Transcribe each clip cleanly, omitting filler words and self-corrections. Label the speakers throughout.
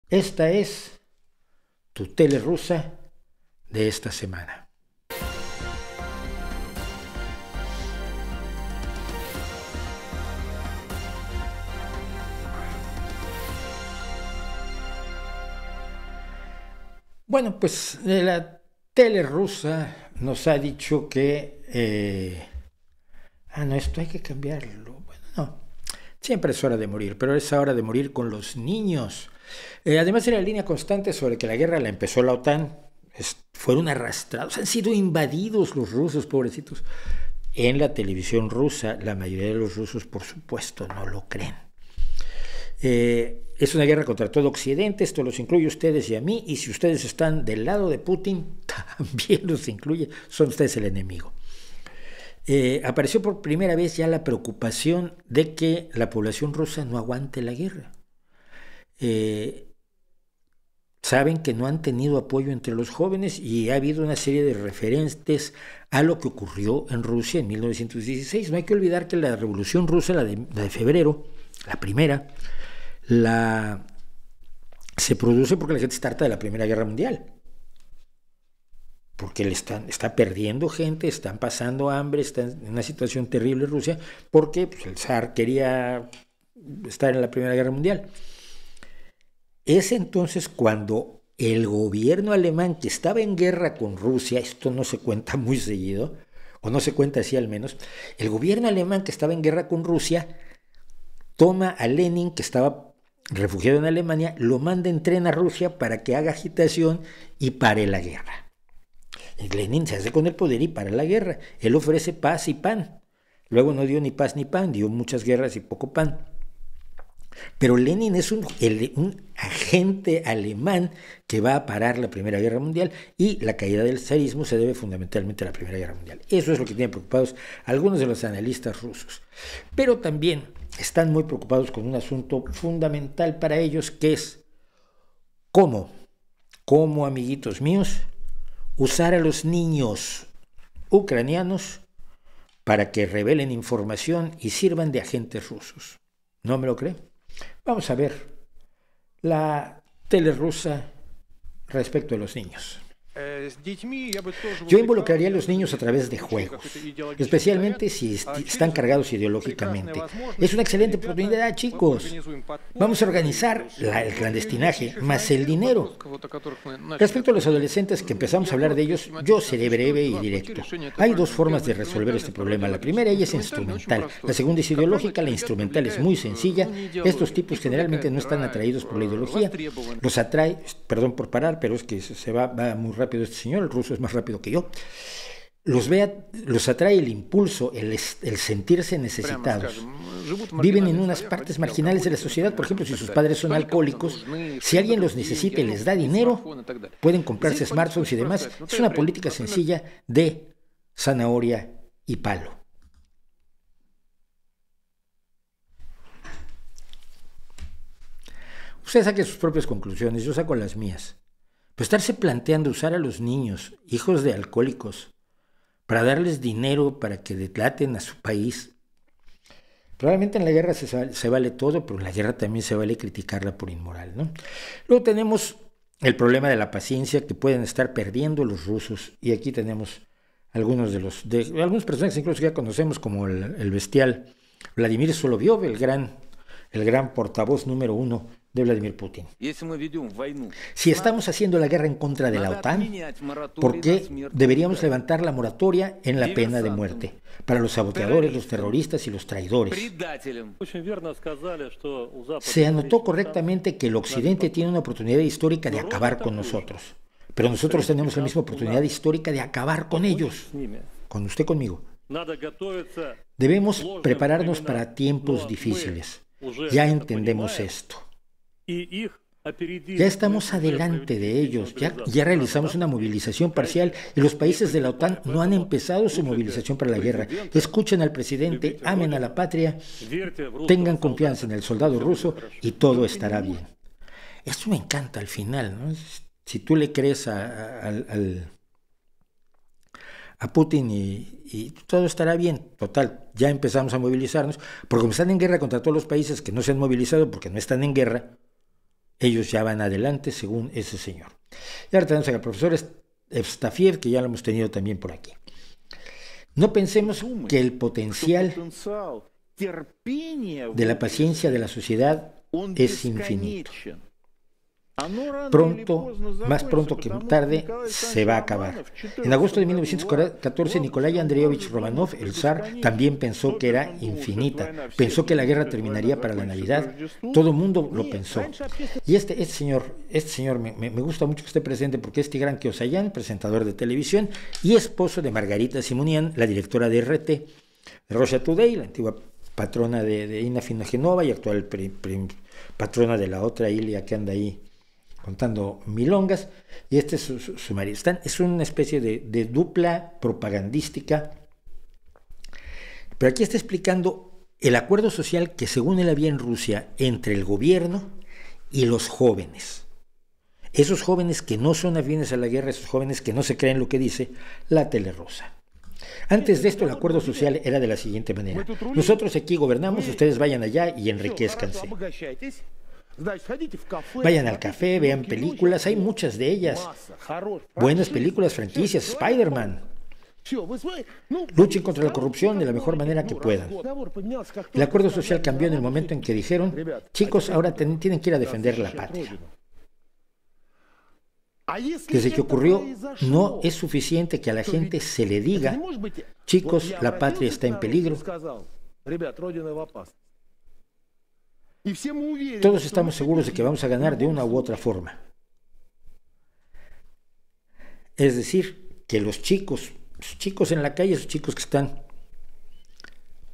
Speaker 1: Esta es tu tele rusa de esta semana. Bueno, pues la tele rusa nos ha dicho que... no, esto hay que cambiarlo. Bueno, no. Siempre es hora de morir, pero es hora de morir con los niños. Además de la línea constante sobre que la guerra la empezó la OTAN, fueron arrastrados, han sido invadidos los rusos, pobrecitos. En la televisión rusa, la mayoría de los rusos, por supuesto, no lo creen. Es una guerra contra todo Occidente, esto los incluye a ustedes y a mí, y si ustedes están del lado de Putin, también los incluye, son ustedes el enemigo. Apareció por primera vez ya la preocupación de que la población rusa no aguante la guerra. Saben que no han tenido apoyo entre los jóvenes y ha habido una serie de referentes a lo que ocurrió en Rusia en 1916. No hay que olvidar que la Revolución Rusa, la de febrero, la primera, se produce porque la gente está harta de la Primera Guerra Mundial. Porque está perdiendo gente, están pasando hambre, está en una situación terrible Rusia, porque pues, el zar quería estar en la Primera Guerra Mundial. Es entonces cuando el gobierno alemán, que estaba en guerra con Rusia, esto no se cuenta muy seguido, o no se cuenta así al menos, el gobierno alemán que estaba en guerra con Rusia toma a Lenin, que estaba refugiado en Alemania, lo manda en tren a Rusia para que haga agitación y pare la guerra. Lenin se hace con el poder y para la guerra. Él ofrece paz y pan. Luego no dio ni paz ni pan, dio muchas guerras y poco pan. Pero Lenin es un agente alemán que va a parar la Primera Guerra Mundial, y la caída del zarismo se debe fundamentalmente a la Primera Guerra Mundial. Eso es lo que tienen preocupados algunos de los analistas rusos. Pero también están muy preocupados con un asunto fundamental para ellos, que es cómo, amiguitos míos, usar a los niños ucranianos para que revelen información y sirvan de agentes rusos. ¿No me lo cree? Vamos a ver la tele rusa respecto a los niños. Yo involucraría a los niños a través de juegos, especialmente si están cargados ideológicamente. Es una excelente oportunidad, chicos. Vamos a organizar el clandestinaje más el dinero. Respecto a los adolescentes, que empezamos a hablar de ellos, yo seré breve y directo. Hay dos formas de resolver este problema. La primera, ella es instrumental. La segunda es ideológica. La instrumental es muy sencilla. Estos tipos generalmente no están atraídos por la ideología. Los atrae, perdón por parar, pero es que se va muy rápido este señor, el ruso es más rápido que yo. Los atrae el impulso, el sentirse necesitados. Viven en unas partes marginales de la sociedad. Por ejemplo, si sus padres son alcohólicos, si alguien los necesita y les da dinero, pueden comprarse smartphones y demás. Es una política sencilla de zanahoria y palo. Ustedes saquen sus propias conclusiones, yo saco las mías. Pero estarse planteando usar a los niños, hijos de alcohólicos, para darles dinero para que deslaten a su país. Probablemente en la guerra se vale todo, pero en la guerra también se vale criticarla por inmoral, ¿no? Luego tenemos el problema de la paciencia que pueden estar perdiendo los rusos, y aquí tenemos algunos algunos personajes incluso que ya conocemos, como el bestial Vladimir Solovyov, el gran portavoz número 1 de Vladimir Putin. Si estamos haciendo la guerra en contra de la OTAN, ¿por qué deberíamos levantar la moratoria en la pena de muerte para los saboteadores, los terroristas y los traidores? Se anotó correctamente que el Occidente tiene una oportunidad histórica de acabar con nosotros, pero nosotros tenemos la misma oportunidad histórica de acabar con ellos, con usted, conmigo. Debemos prepararnos para tiempos difíciles. Ya entendemos esto. Ya estamos adelante de ellos, ya realizamos una movilización parcial y los países de la OTAN no han empezado su movilización para la guerra. Escuchen al presidente, amen a la patria, tengan confianza en el soldado ruso y todo estará bien. Esto me encanta al final, ¿no? Si tú le crees a Putin y todo estará bien. Total, ya empezamos a movilizarnos, porque como están en guerra contra todos los países que no se han movilizado porque no están en guerra, ellos ya van adelante según ese señor. Y ahora tenemos al profesor Evstafiev, que ya lo hemos tenido también por aquí. No pensemos que el potencial de la paciencia de la sociedad es infinito. Más pronto que tarde, se va a acabar. En agosto de 1914, Nikolai Andreevich Romanov, el zar, también pensó que era infinita. Pensó que la guerra terminaría para la Navidad. Todo el mundo lo pensó. Y este señor me gusta mucho que esté presente, porque es Tigran Keosayan, presentador de televisión y esposo de Margarita Simonian, la directora de RT, de Russia Today, la antigua patrona de Inna Finogenova y actual patrona de la otra Ilia que anda ahí contando milongas, y este es su marido. Es una especie de dupla propagandística, pero aquí está explicando el acuerdo social que según él había en Rusia entre el gobierno y los jóvenes. Esos jóvenes que no son afines a la guerra, esos jóvenes que no se creen lo que dice la tele rusa. Antes de esto, el acuerdo social era de la siguiente manera: nosotros aquí gobernamos, ustedes vayan allá y enriquezcanse. Vayan al café, vean películas, hay muchas de ellas. Buenas películas, franquicias, Spider-Man. Luchen contra la corrupción de la mejor manera que puedan. El acuerdo social cambió en el momento en que dijeron: chicos, ahora tienen que ir a defender la patria. Desde que ocurrió, no es suficiente que a la gente se le diga: chicos, la patria está en peligro. Todos estamos seguros de que vamos a ganar de una u otra forma. Es decir, que los chicos en la calle, esos chicos que están,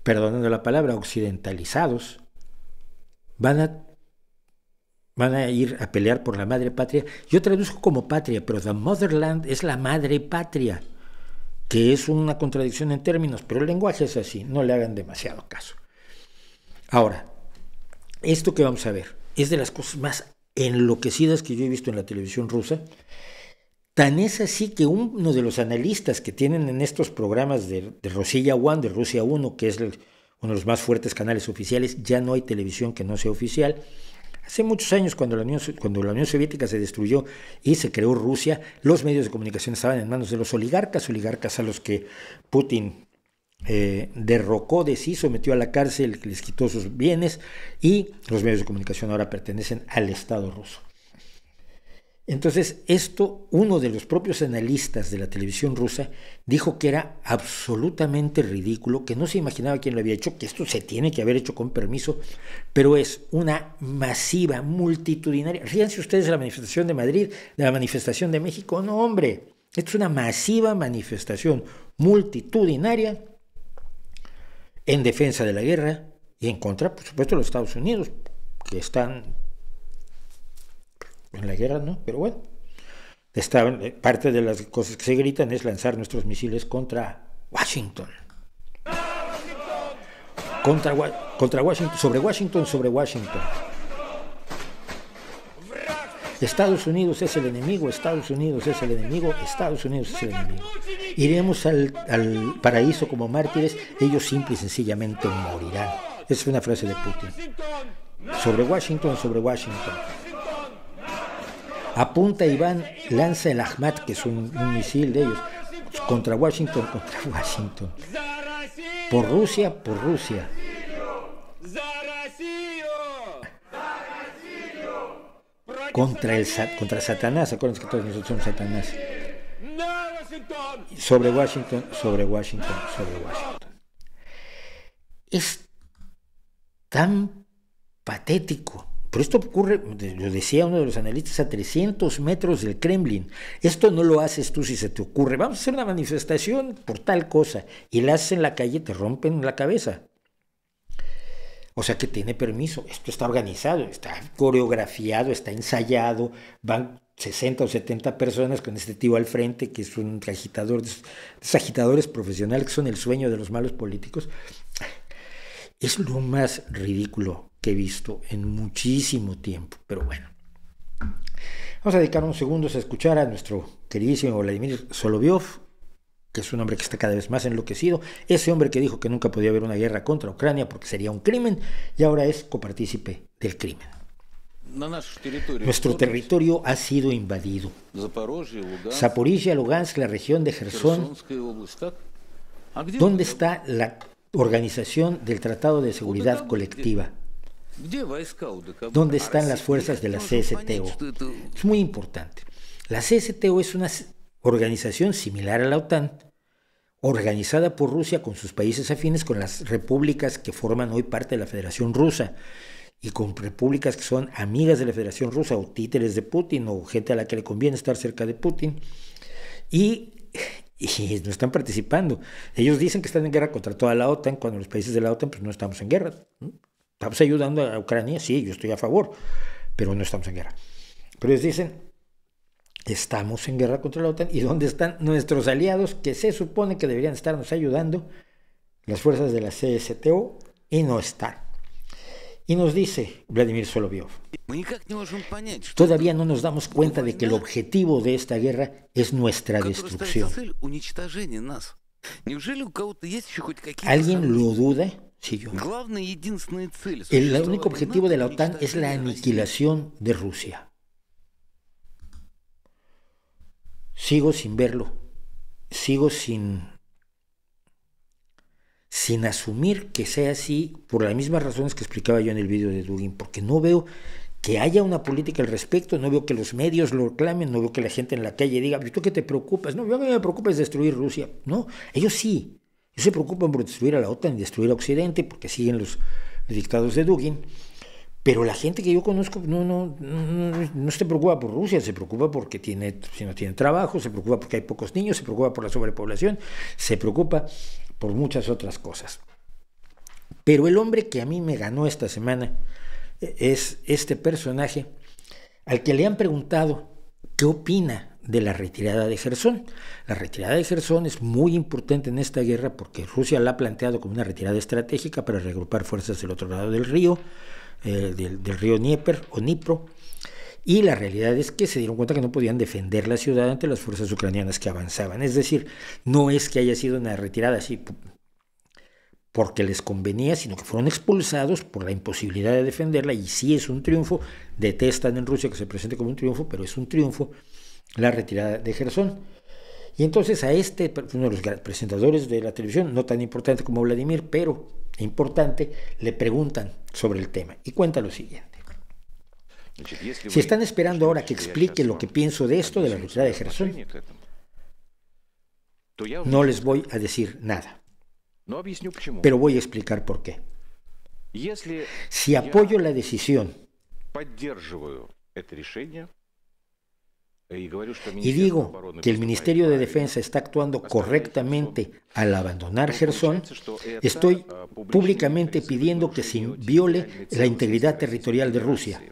Speaker 1: perdonando la palabra, occidentalizados, van a ir a pelear por la madre patria. Yo traduzco como patria, pero the motherland es la madre patria, que es una contradicción en términos, pero el lenguaje es así, no le hagan demasiado caso. Ahora, esto que vamos a ver es de las cosas más enloquecidas que yo he visto en la televisión rusa. Tan es así que uno de los analistas que tienen en estos programas de Rossiya One, de Rusia 1, que es uno de los más fuertes canales oficiales, ya no hay televisión que no sea oficial. Hace muchos años, cuando la Unión Soviética se destruyó y se creó Rusia, los medios de comunicación estaban en manos de los oligarcas a los que Putin derrocó, deshizo, metió a la cárcel, les quitó sus bienes, y los medios de comunicación ahora pertenecen al Estado ruso. Entonces, uno de los propios analistas de la televisión rusa dijo que era absolutamente ridículo, que no se imaginaba quién lo había hecho, que esto se tiene que haber hecho con permiso, pero es una masiva, multitudinaria. Fíjense ustedes de la manifestación de Madrid, de la manifestación de México. No, hombre, esto es una masiva manifestación multitudinaria en defensa de la guerra y en contra, por supuesto, de los Estados Unidos, que están en la guerra, ¿no? Pero bueno, parte de las cosas que se gritan es lanzar nuestros misiles contra Washington. Contra Washington, sobre Washington. Estados Unidos es el enemigo, Estados Unidos es el enemigo, Estados Unidos es el enemigo. Iremos al paraíso como mártires, ellos simple y sencillamente morirán. Esa es una frase de Putin. Sobre Washington. Apunta Iván, lanza el Ahmad, que es un misil de ellos, contra Washington. Por Rusia. Contra Satanás, acuérdense que todos nosotros somos Satanás. Sobre Washington. Es tan patético. Pero esto ocurre, lo decía uno de los analistas, a 300 metros del Kremlin. Esto no lo haces tú si se te ocurre. Vamos a hacer una manifestación por tal cosa, y la haces en la calle, te rompen la cabeza. O sea que tiene permiso. Esto está organizado, está coreografiado, está ensayado. Van 60 o 70 personas con este tío al frente, que es un agitador, esos agitadores profesionales que son el sueño de los malos políticos. Es lo más ridículo que he visto en muchísimo tiempo, pero bueno. Vamos a dedicar unos segundos a escuchar a nuestro queridísimo Vladimir Solovyov, que es un hombre que está cada vez más enloquecido, ese hombre que dijo que nunca podía haber una guerra contra Ucrania porque sería un crimen, y ahora es copartícipe del crimen. Nuestro territorio ha sido invadido. Zaporizhia, Lugansk, la región de Jersón. ¿Dónde está la organización del Tratado de Seguridad Colectiva? ¿Dónde están las fuerzas de la CSTO? Es muy importante. La CSTO es una organización similar a la OTAN, organizada por Rusia con sus países afines, con las repúblicas que forman hoy parte de la Federación Rusa y con repúblicas que son amigas de la Federación Rusa o títeres de Putin o gente a la que le conviene estar cerca de Putin y no están participando. Ellos dicen que están en guerra contra toda la OTAN, cuando los países de la OTAN pues no estamos en guerra. ¿Estamos ayudando a Ucrania? Sí, yo estoy a favor, pero no estamos en guerra. Pero ellos dicen, estamos en guerra contra la OTAN, ¿y dónde están nuestros aliados que se supone que deberían estarnos ayudando? Las fuerzas de la CSTO, y no están. Y nos dice Vladimir Solovyov, todavía no nos damos cuenta de que el objetivo de esta guerra es nuestra destrucción. ¿Alguien lo duda? Sí, yo. El único objetivo de la OTAN es la aniquilación de Rusia. Sigo sin verlo, sigo sin asumir que sea así por las mismas razones que explicaba yo en el vídeo de Dugin, porque no veo que haya una política al respecto, no veo que los medios lo reclamen, no veo que la gente en la calle diga, ¿tú qué te preocupas? No, yo me preocupa es destruir Rusia. No, ellos sí, ellos se preocupan por destruir a la OTAN y destruir a Occidente, porque siguen los dictados de Dugin. Pero la gente que yo conozco no se preocupa por Rusia, se preocupa porque si no tiene trabajo, se preocupa porque hay pocos niños, se preocupa por la sobrepoblación, se preocupa por muchas otras cosas. Pero el hombre que a mí me ganó esta semana es este personaje al que le han preguntado qué opina de la retirada de Jersón. La retirada de Jersón es muy importante en esta guerra porque Rusia la ha planteado como una retirada estratégica para reagrupar fuerzas del otro lado del río, del río Dnieper o Dnipro, y la realidad es que se dieron cuenta que no podían defender la ciudad ante las fuerzas ucranianas que avanzaban. Es decir, no es que haya sido una retirada así porque les convenía, sino que fueron expulsados por la imposibilidad de defenderla, y sí es un triunfo. Detestan en Rusia que se presente como un triunfo, pero es un triunfo la retirada de Jersón. Y entonces a uno de los presentadores de la televisión, no tan importante como Vladimir, pero importante, le preguntan sobre el tema y cuenta lo siguiente. Si están esperando ahora que explique lo que pienso de esto, de la retirada de Jersón, no les voy a decir nada, pero voy a explicar por qué. Si apoyo la decisión y digo que el Ministerio de Defensa está actuando correctamente al abandonar Jersón, estoy públicamente pidiendo que se viole la integridad territorial de Rusia.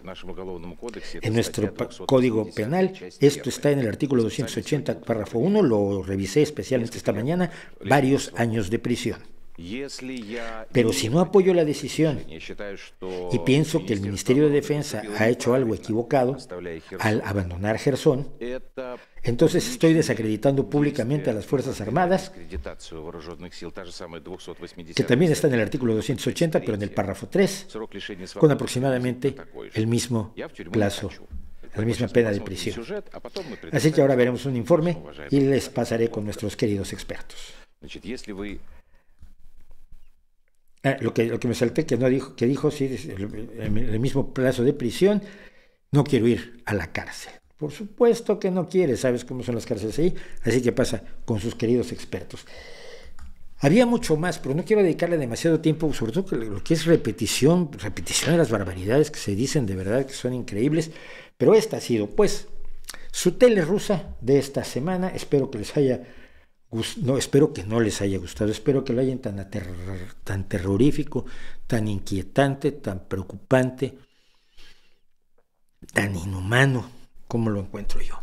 Speaker 1: En nuestro Código Penal, esto está en el artículo 280, párrafo 1, lo revisé especialmente esta mañana, varios años de prisión. Pero si no apoyo la decisión y pienso que el Ministerio de Defensa ha hecho algo equivocado al abandonar Jersón, entonces estoy desacreditando públicamente a las Fuerzas Armadas, que también está en el artículo 280, pero en el párrafo 3, con aproximadamente el mismo plazo, la misma pena de prisión. Así que ahora veremos un informe y les pasaré con nuestros queridos expertos. Lo que me salté, que dijo, sí, el mismo plazo de prisión, no quiero ir a la cárcel. Por supuesto que no quiere, sabes cómo son las cárceles ahí, así que pasa con sus queridos expertos. Había mucho más, pero no quiero dedicarle demasiado tiempo, sobre todo lo que es repetición de las barbaridades que se dicen, de verdad que son increíbles, pero esta ha sido, pues, su tele rusa de esta semana. Espero que les haya espero que no les haya gustado, espero que lo hayan tan terrorífico, tan inquietante, tan preocupante, tan inhumano como lo encuentro yo.